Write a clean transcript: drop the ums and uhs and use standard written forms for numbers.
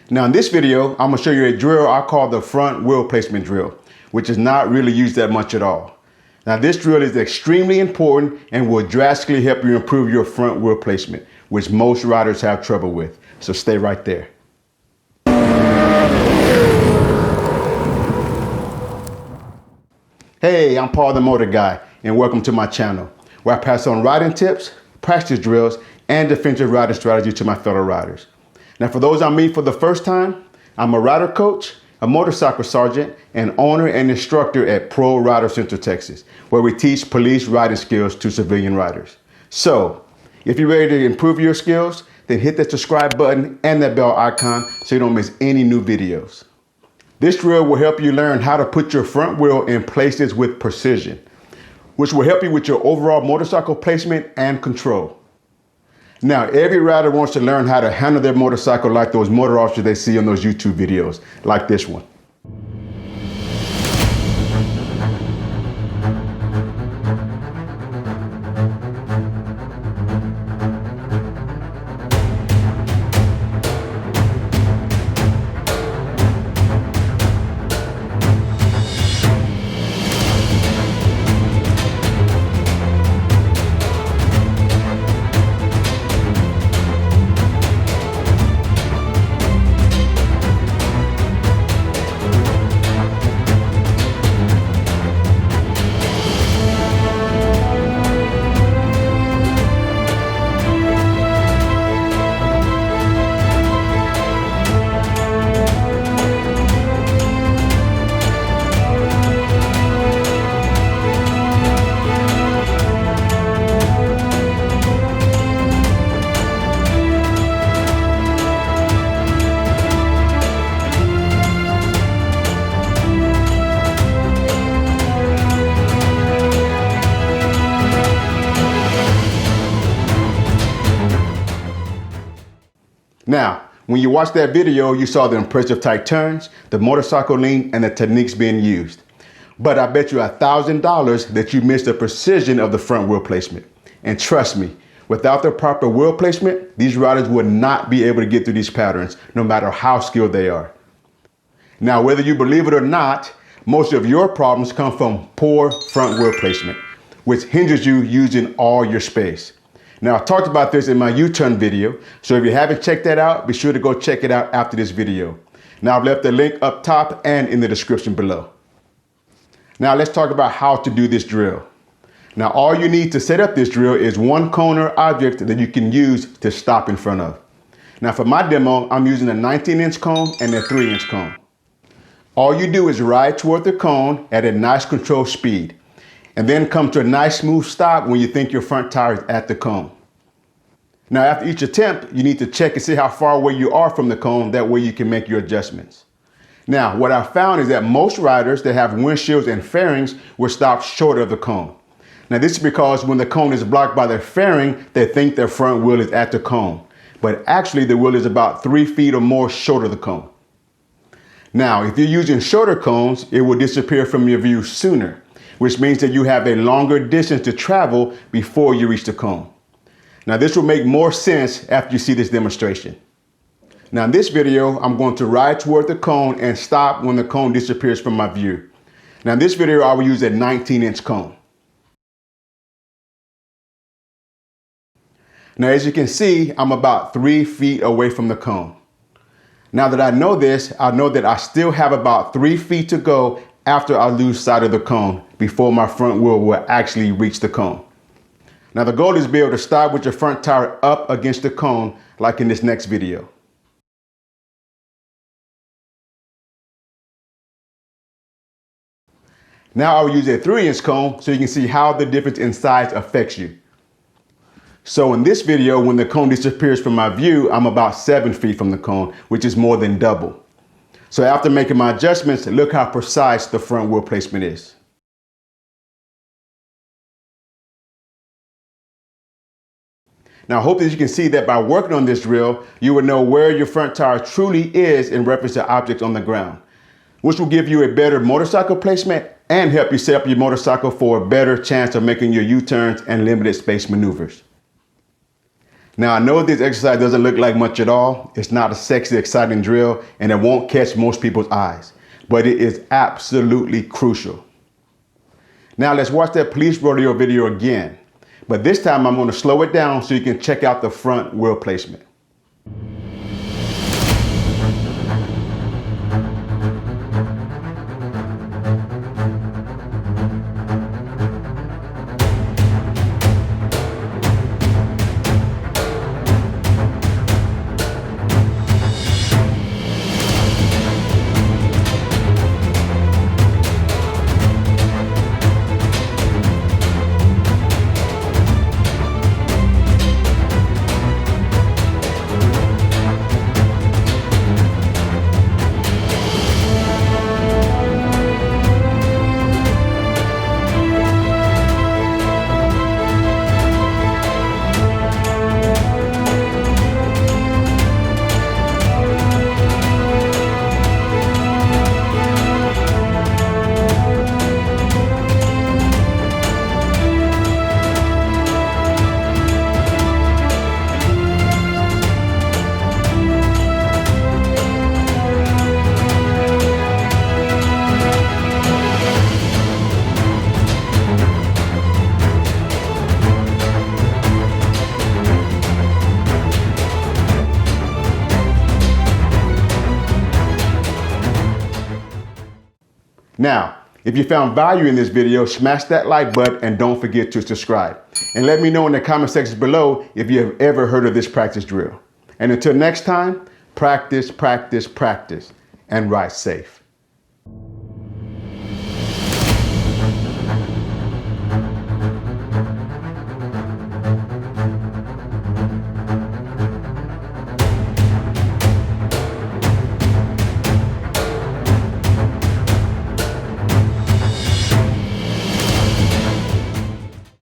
Now in this video, I'm gonna show you a drill I call the front wheel placement drill, which is not really used that much at all. Now this drill is extremely important and will drastically help you improve your front wheel placement, which most riders have trouble with. So stay right there. Hey, I'm Paul the Motor Guy, and welcome to my channel, where I pass on riding tips, practice drills, and defensive riding strategies to my fellow riders. Now for those I meet for the first time, I'm a rider coach, a motorcycle sergeant, and owner and instructor at ProRider Central Texas, where we teach police riding skills to civilian riders. So, if you're ready to improve your skills, then hit that subscribe button and that bell icon so you don't miss any new videos. This drill will help you learn how to put your front wheel in places with precision, which will help you with your overall motorcycle placement and control. Now, every rider wants to learn how to handle their motorcycle like those motor officers they see on those YouTube videos, like this one. Now, when you watched that video, you saw the impressive tight turns, the motorcycle lean, and the techniques being used. But I bet you $1,000 that you missed the precision of the front wheel placement. And trust me, without the proper wheel placement, these riders would not be able to get through these patterns, no matter how skilled they are. Now, whether you believe it or not, most of your problems come from poor front wheel placement, which hinders you using all your space. Now, I talked about this in my U-turn video, so if you haven't checked that out, be sure to go check it out after this video. Now, I've left the link up top and in the description below. Now, let's talk about how to do this drill. Now, all you need to set up this drill is one cone or object that you can use to stop in front of. Now, for my demo, I'm using a 19-inch cone and a 3-inch cone. All you do is ride toward the cone at a nice controlled speed, and then come to a nice smooth stop when you think your front tire is at the cone. Now after each attempt, you need to check and see how far away you are from the cone, that way you can make your adjustments. Now what I found is that most riders that have windshields and fairings will stop short of the cone. Now this is because when the cone is blocked by their fairing, they think their front wheel is at the cone, but actually the wheel is about 3 feet or more short of the cone. Now if you're using shorter cones, it will disappear from your view sooner, which means that you have a longer distance to travel before you reach the cone. Now this will make more sense after you see this demonstration. Now in this video, I'm going to ride toward the cone and stop when the cone disappears from my view. Now in this video, I will use a 19-inch cone. Now as you can see, I'm about 3 feet away from the cone. Now that I know this, I know that I still have about 3 feet to go after I lose sight of the cone before my front wheel will actually reach the cone. Now the goal is to be able to stop with your front tire up against the cone like in this next video. Now I will use a 3-inch cone so you can see how the difference in size affects you. So in this video, when the cone disappears from my view, I'm about 7 feet from the cone, which is more than double. So after making my adjustments, look how precise the front wheel placement is. Now I hope that you can see that by working on this drill, you will know where your front tire truly is in reference to objects on the ground, which will give you a better motorcycle placement and help you set up your motorcycle for a better chance of making your U-turns and limited space maneuvers. Now, I know this exercise doesn't look like much at all. It's not a sexy, exciting drill, and it won't catch most people's eyes, but it is absolutely crucial. Now let's watch that police rodeo video again, but this time I'm going to slow it down so you can check out the front wheel placement. Now, if you found value in this video, smash that like button and don't forget to subscribe. And let me know in the comment section below if you have ever heard of this practice drill. And until next time, practice, practice, practice, and ride safe.